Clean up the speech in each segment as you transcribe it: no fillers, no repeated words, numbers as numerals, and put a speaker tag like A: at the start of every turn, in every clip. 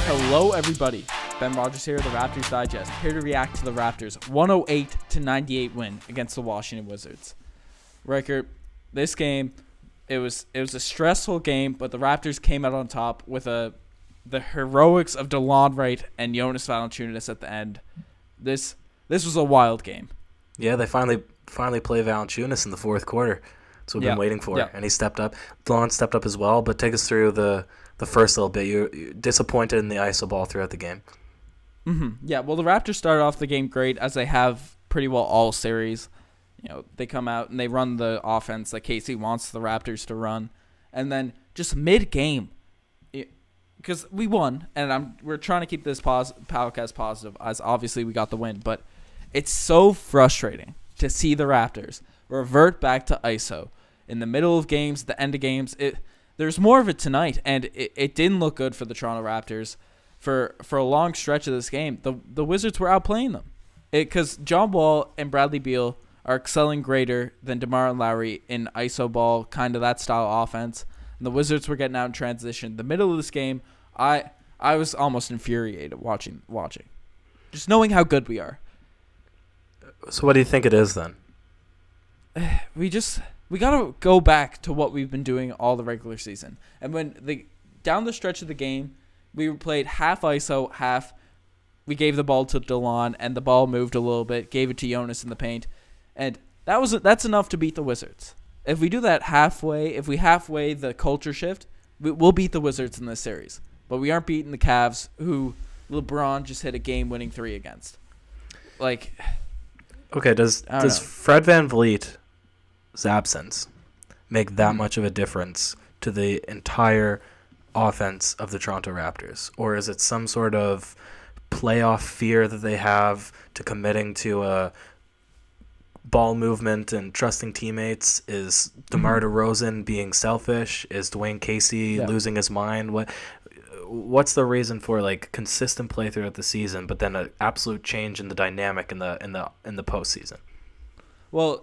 A: Hello, everybody. Ben Rogers here, the Raptors Digest, here to react to the Raptors' 108-98 win against the Washington Wizards. Riker, this game, it was a stressful game, but the Raptors came out on top with the heroics of Delon Wright and Jonas Valanciunas at the end. This was a wild game.
B: Yeah, they finally play Valanciunas in the fourth quarter. That's what we've been waiting for, and he stepped up. Delon stepped up as well, but take us through the first little bit. You're disappointed in the ISO ball throughout the game.
A: Yeah, well, the Raptors started off the game great, as they have pretty well all series. You know, they come out and they run the offense that Casey wants the Raptors to run, and then just mid-game, because we won, and we're trying to keep this podcast positive, as obviously we got the win, but it's so frustrating to see the Raptors revert back to ISO in the middle of games, the end of games. There's more of it tonight, and it didn't look good for the Toronto Raptors for a long stretch of this game. The Wizards were outplaying them because John Wall and Bradley Beal are excelling greater than DeMar and Lowry in ISO ball, kind of that style offense. And the Wizards were getting out in transition. The middle of this game, I was almost infuriated watching, just knowing how good we are.
B: So what do you think it is then?
A: We got to go back to what we've been doing all the regular season. And when down the stretch of the game, we played half ISO, half we gave the ball to Delon, and the ball moved a little bit, gave it to Jonas in the paint. And that's enough to beat the Wizards. If we do that halfway, if we halfway the culture shift, we'll beat the Wizards in this series. But we aren't beating the Cavs, who LeBron just hit a game-winning 3 against.
B: Okay, does Fred VanVleet's absence make that much of a difference to the entire offense of the Toronto Raptors? Or is it some sort of playoff fear that they have to committing to a ball movement and trusting teammates? Is DeMar DeRozan being selfish? Is Dwayne Casey losing his mind? What's the reason for consistent play throughout the season, but then an absolute change in the dynamic in the postseason?
A: Well,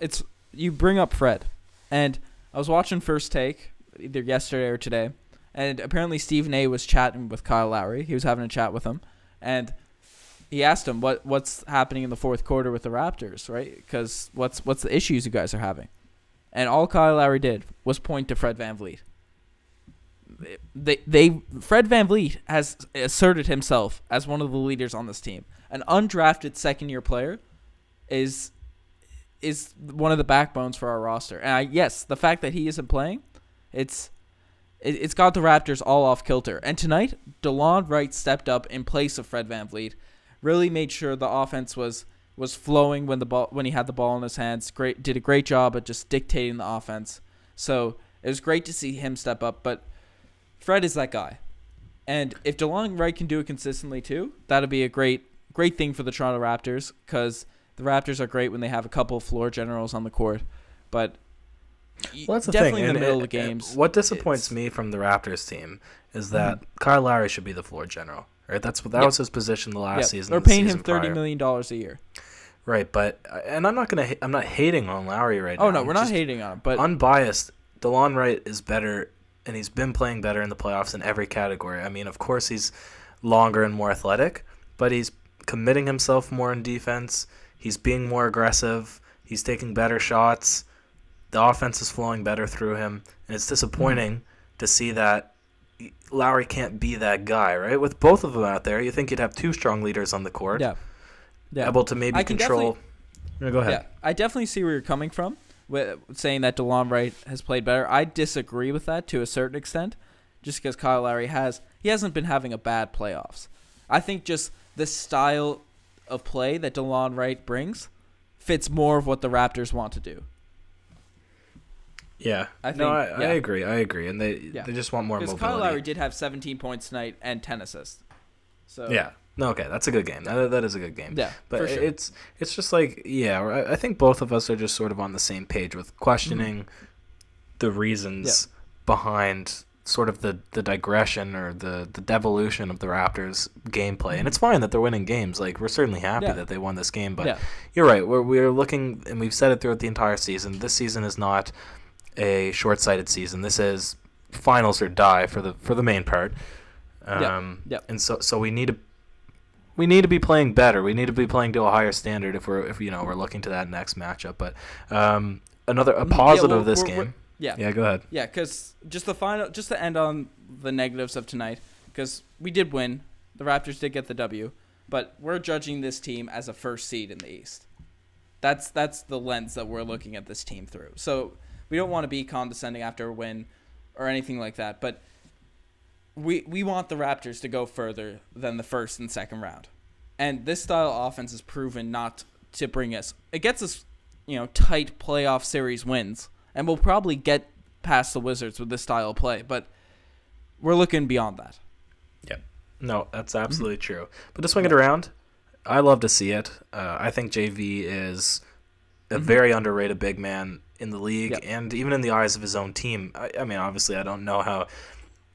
A: you bring up Fred, and I was watching First Take either yesterday or today, and apparently Stephen A was chatting with Kyle Lowry. He was having a chat with him, and he asked him what's happening in the fourth quarter with the Raptors, right? Because what's the issues you guys are having? And all Kyle Lowry did was point to Fred VanVleet. Fred VanVleet has asserted himself as one of the leaders on this team. An undrafted second-year player is one of the backbones for our roster. And yes, the fact that he isn't playing, it's got the Raptors all off kilter. And tonight, Delon Wright stepped up in place of Fred VanVleet, really made sure the offense was flowing when he had the ball in his hands. Did a great job at just dictating the offense. So it was great to see him step up, but Fred is that guy. And if Delon Wright can do it consistently too, that'll be a great thing for the Toronto Raptors, because the Raptors are great when they have a couple of floor generals on the court. But
B: that's the
A: definitely
B: thing.
A: in the middle of the games.
B: What disappoints me from the Raptors team is that Kyle Lowry should be the floor general. Right? That was his position the last season.
A: They're paying him $30 million a year.
B: Right, but I'm not hating on Lowry right now.
A: Oh no, we're not hating on him, but
B: unbiased, Delon Wright is better, and he's been playing better in the playoffs in every category. I mean, of course he's longer and more athletic, but he's committing himself more in defense. He's being more aggressive. He's taking better shots. The offense is flowing better through him, and it's disappointing to see that Lowry can't be that guy, right? With both of them out there, you think you'd have two strong leaders on the court, able to maybe control. Go ahead.
A: Yeah, I definitely see where you're coming from with saying that Delon Wright has played better. I disagree with that to a certain extent, just because Kyle Lowry hasn't been having a bad playoffs. I think just the style of play that Delon Wright brings fits more of what the Raptors want to do.
B: Yeah, I agree, and they just want more mobility.
A: Because Kyle Lowry did have 17 points tonight and 10 assists. So
B: okay, that's a good game. That is a good game.
A: Yeah,
B: but
A: for sure.
B: it's just I think both of us are just sort of on the same page with questioning the reasons behind sort of the digression or the devolution of the Raptors gameplay. And it's fine that they're winning games. We're certainly happy that they won this game, but you're right. We're looking, and we've said it throughout the entire season. This season is not a short-sighted season. This is finals or die for the main part. And so we need to be playing better. We need to be playing to a higher standard if we're looking to that next matchup. But a positive of this game. Yeah, go ahead.
A: Yeah, because just to end on the negatives of tonight, because we did win. The Raptors did get the W, but we're judging this team as a first seed in the East. That's the lens that we're looking at this team through. So we don't want to be condescending after a win or anything like that, but we want the Raptors to go further than the first and second round. And this style of offense is proven not to bring us. It gets us, tight playoff series wins, and we'll probably get past the Wizards with this style of play, but we're looking beyond that.
B: Yeah. No, that's absolutely true. But to swing it around, I love to see it. I think JV is a very underrated big man in the league, and even in the eyes of his own team. I mean, obviously, I don't know how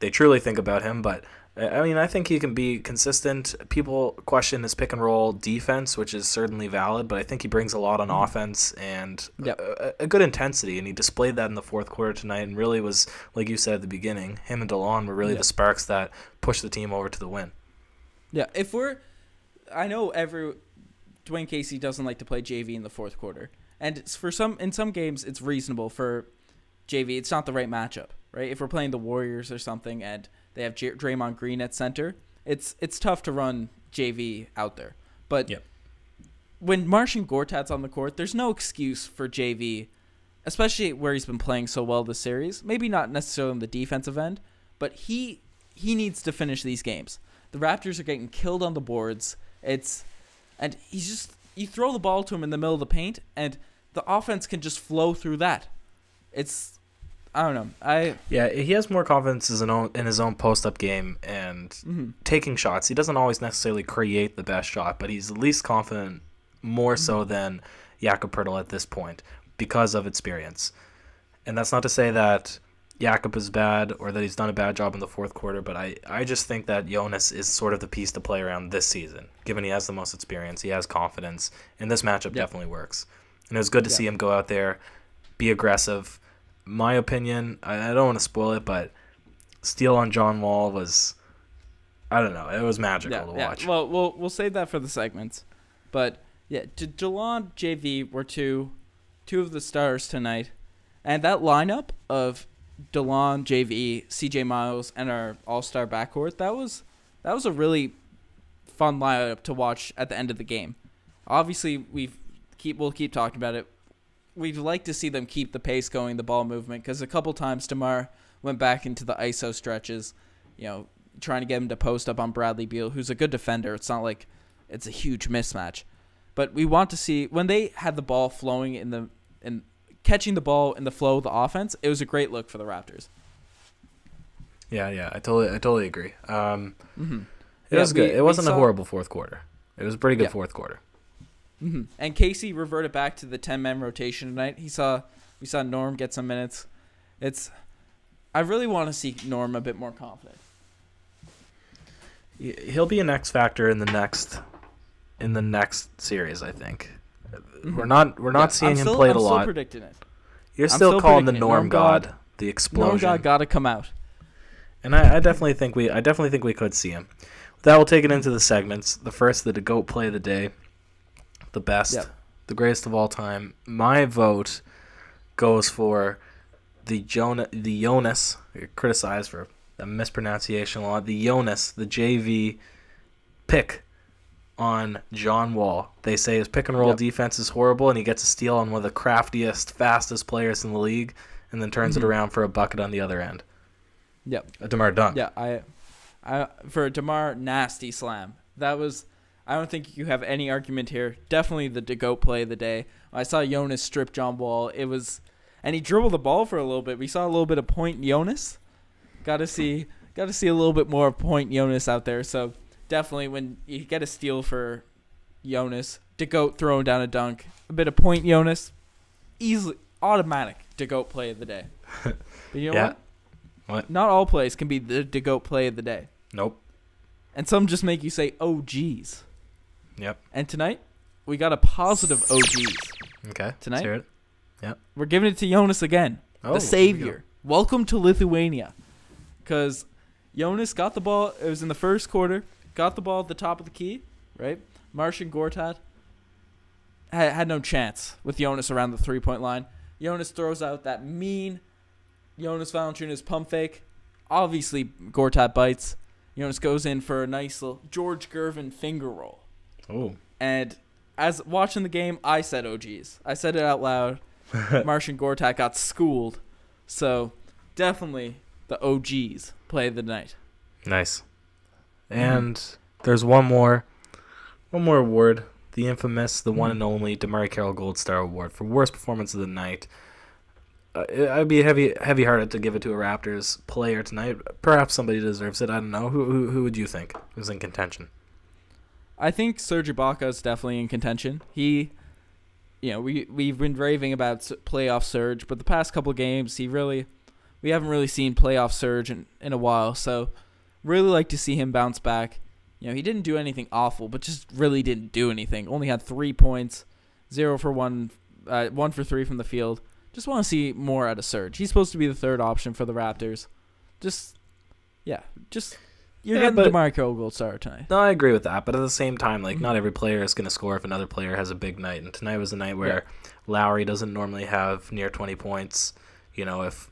B: they truly think about him, but I think he can be consistent. People question his pick and roll defense, which is certainly valid, but I think he brings a lot on offense and a good intensity, and he displayed that in the fourth quarter tonight, and really was, like you said at the beginning, him and Delon were really the sparks that pushed the team over to the win.
A: Yeah, I know Dwayne Casey doesn't like to play JV in the fourth quarter, and in some games it's reasonable for JV. It's not the right matchup, right? If we're playing the Warriors or something and they have Draymond Green at center, it's tough to run JV out there. But when Marcin Gortat's on the court, there's no excuse for JV, especially where he's been playing so well this series. Maybe not necessarily on the defensive end, but he needs to finish these games. The Raptors are getting killed on the boards. You throw the ball to him in the middle of the paint, and the offense can just flow through that. I don't know.
B: He has more confidence in his own post-up game and taking shots. He doesn't always necessarily create the best shot, but he's at least confident more so than Jakob Poeltl at this point because of experience. And that's not to say that Jakob is bad or that he's done a bad job in the fourth quarter, but I just think that Jonas is sort of the piece to play around this season. Given he has the most experience, he has confidence, and this matchup definitely works. And it was good to see him go out there, be aggressive. My opinion, I don't want to spoil it, but steal on John Wall was, I don't know, it was magical to watch.
A: Well, we'll save that for the segments. But, Delon, JV were two of the stars tonight. And that lineup of Delon, JV, CJ Miles, and our all-star backcourt, that was a really fun lineup to watch at the end of the game. Obviously, we'll keep talking about it. We'd like to see them keep the pace going, the ball movement, because a couple times DeMar went back into the ISO stretches, trying to get him to post up on Bradley Beal, who's a good defender. It's not like it's a huge mismatch. But we want to see, when they had the ball flowing and catching the ball in the flow of the offense, it was a great look for the Raptors.
B: Yeah, I totally agree. It was good. It wasn't a horrible fourth quarter. It was a pretty good fourth quarter.
A: And Casey reverted back to the 10-man rotation tonight. We saw Norm get some minutes. I really want to see Norm a bit more confident.
B: He'll be an X factor in the next series, I think. We're not seeing him play it a lot.
A: I'm still predicting it.
B: You're still calling the Norm God, the explosion.
A: Norm God got to come out.
B: And I definitely think we could see him. That will take it into the segments. The first, the GOAT play of the day. The best, the greatest of all time. My vote goes for the Jonas. You're criticized for a mispronunciation a lot. The Jonas, the JV pick on John Wall. They say his pick and roll defense is horrible, and he gets a steal on one of the craftiest, fastest players in the league, and then turns it around for a bucket on the other end. A DeMar dunk.
A: I for a DeMar nasty slam. I don't think you have any argument here. Definitely the GOAT play of the day. I saw Jonas strip John Wall. And he dribbled the ball for a little bit. We saw a little bit of point Jonas. Got to see a little bit more of point Jonas out there. So definitely when you get a steal for Jonas, GOAT throwing down a dunk, a bit of point Jonas, easily automatic GOAT play of the day. But you know what? Not all plays can be the GOAT play of the day.
B: Nope.
A: And some just make you say, "Oh, geez."
B: Yep.
A: And tonight, we got a positive OGs.
B: Okay.
A: Tonight,
B: let's hear it. Yep.
A: We're giving it to Jonas again, the savior. Welcome to Lithuania. Because Jonas got the ball. It was in the first quarter. Got the ball at the top of the key, right? Marcin Gortat had no chance with Jonas around the three-point line. Jonas throws out that mean Jonas Valanciunas pump fake. Obviously, Gortat bites. Jonas goes in for a nice little George Gervin finger roll.
B: Oh.
A: And as watching the game, I said, oh, geez. I said it out loud. Marcin Gortat got schooled. So, definitely the OGs play of the night.
B: Nice. And there's one more award. The infamous, the one and only DeMarre Carroll Gold Star Award for worst performance of the night. I'd be heavy-hearted to give it to a Raptors player tonight. Perhaps somebody deserves it. I don't know. Who would you think is in contention?
A: I think Serge Ibaka is definitely in contention. We've been raving about playoff Serge, but the past couple of games, we haven't really seen playoff Serge in a while. So, really like to see him bounce back. He didn't do anything awful, but just really didn't do anything. Only had 3 points, 0 for 1, 1 for 3 from the field. Just want to see more out of Serge. He's supposed to be the third option for the Raptors. You're getting DeMarre Carroll Gold Star tonight.
B: No, I agree with that. But at the same time, not every player is going to score if another player has a big night. And tonight was a night where Lowry doesn't normally have near 20 points. If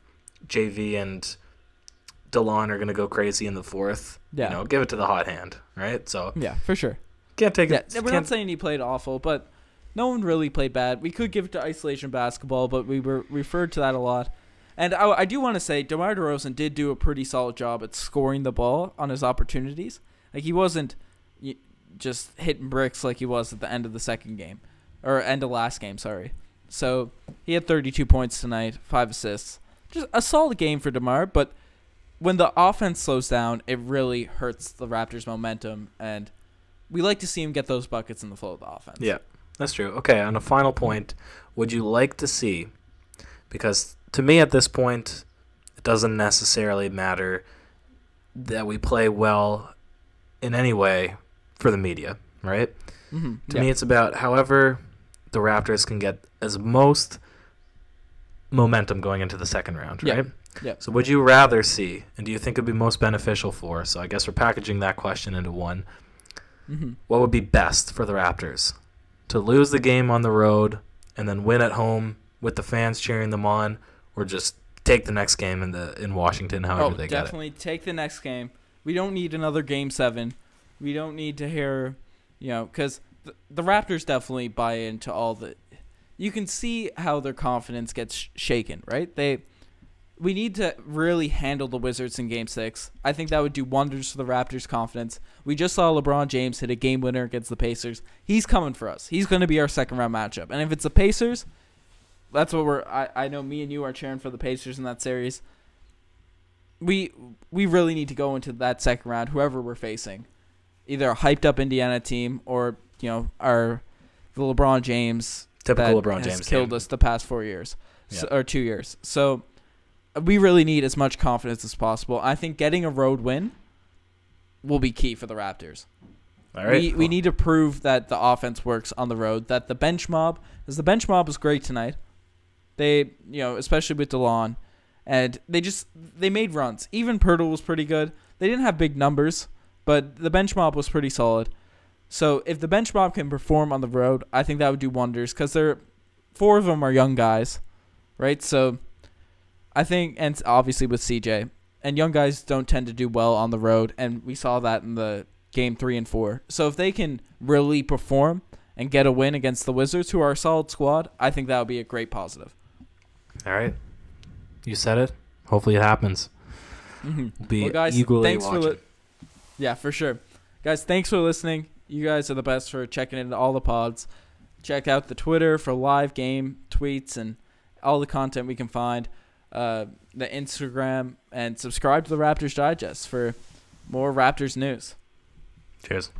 B: JV and Delon are going to go crazy in the fourth, give it to the hot hand, right? So
A: yeah, for sure.
B: Can't take it.
A: We're not saying he played awful, but no one really played bad. We could give it to isolation basketball, but we were referred to that a lot. And I do want to say DeMar DeRozan did do a pretty solid job at scoring the ball on his opportunities. He wasn't just hitting bricks like he was at the end of the second game. Or end of last game, sorry. So he had 32 points tonight, 5 assists. Just a solid game for DeMar, but when the offense slows down, it really hurts the Raptors' momentum, and we like to see him get those buckets in the flow of the offense.
B: Yeah, that's true. Okay, on a final point, would you like to see, because to me at this point, it doesn't necessarily matter that we play well in any way for the media, right?
A: Mm-hmm.
B: To me, it's about however the Raptors can get as most momentum going into the second round, right?
A: Yeah.
B: So would you rather see, and do you think it would be most beneficial for, so I guess we're packaging that question into one, what would be best for the Raptors? To lose the game on the road and then win at home with the fans cheering them on, or just take the next game in Washington however they get it?
A: Definitely take the next game. We don't need another Game 7. We don't need to hear, because the Raptors definitely buy into all the... You can see how their confidence gets shaken, right? We need to really handle the Wizards in Game 6. I think that would do wonders for the Raptors' confidence. We just saw LeBron James hit a game winner against the Pacers. He's coming for us. He's going to be our second-round matchup. And if it's the Pacers, that's what I know me and you are cheering for the Pacers in that series. We really need to go into that second round, whoever we're facing. Either a hyped-up Indiana team or, the LeBron James...
B: Typical LeBron James
A: has killed us the past 4 years,
B: Yeah.
A: or 2 years. So we really need as much confidence as possible. I think getting a road win will be key for the Raptors.
B: All right.
A: We need to prove that the offense works on the road, that the bench mob, because the bench mob was great tonight. They, especially with DeLon, and they made runs. Even Pirtle was pretty good. They didn't have big numbers, but the bench mob was pretty solid. So if the bench mob can perform on the road, I think that would do wonders because 4 of them are young guys, right? So I think, and obviously with CJ, and young guys don't tend to do well on the road, and we saw that in the Game 3 and 4. So if they can really perform and get a win against the Wizards, who are a solid squad, I think that would be a great positive.
B: All right. You said it. Hopefully it happens.
A: Mm-hmm.
B: We'll be
A: guys,
B: eagerly watching.
A: Yeah, for sure. Guys, thanks for listening. You guys are the best for checking into all the pods. Check out the Twitter for live game tweets and all the content we can find. The Instagram, and subscribe to the Raptors Digest for more Raptors news.
B: Cheers.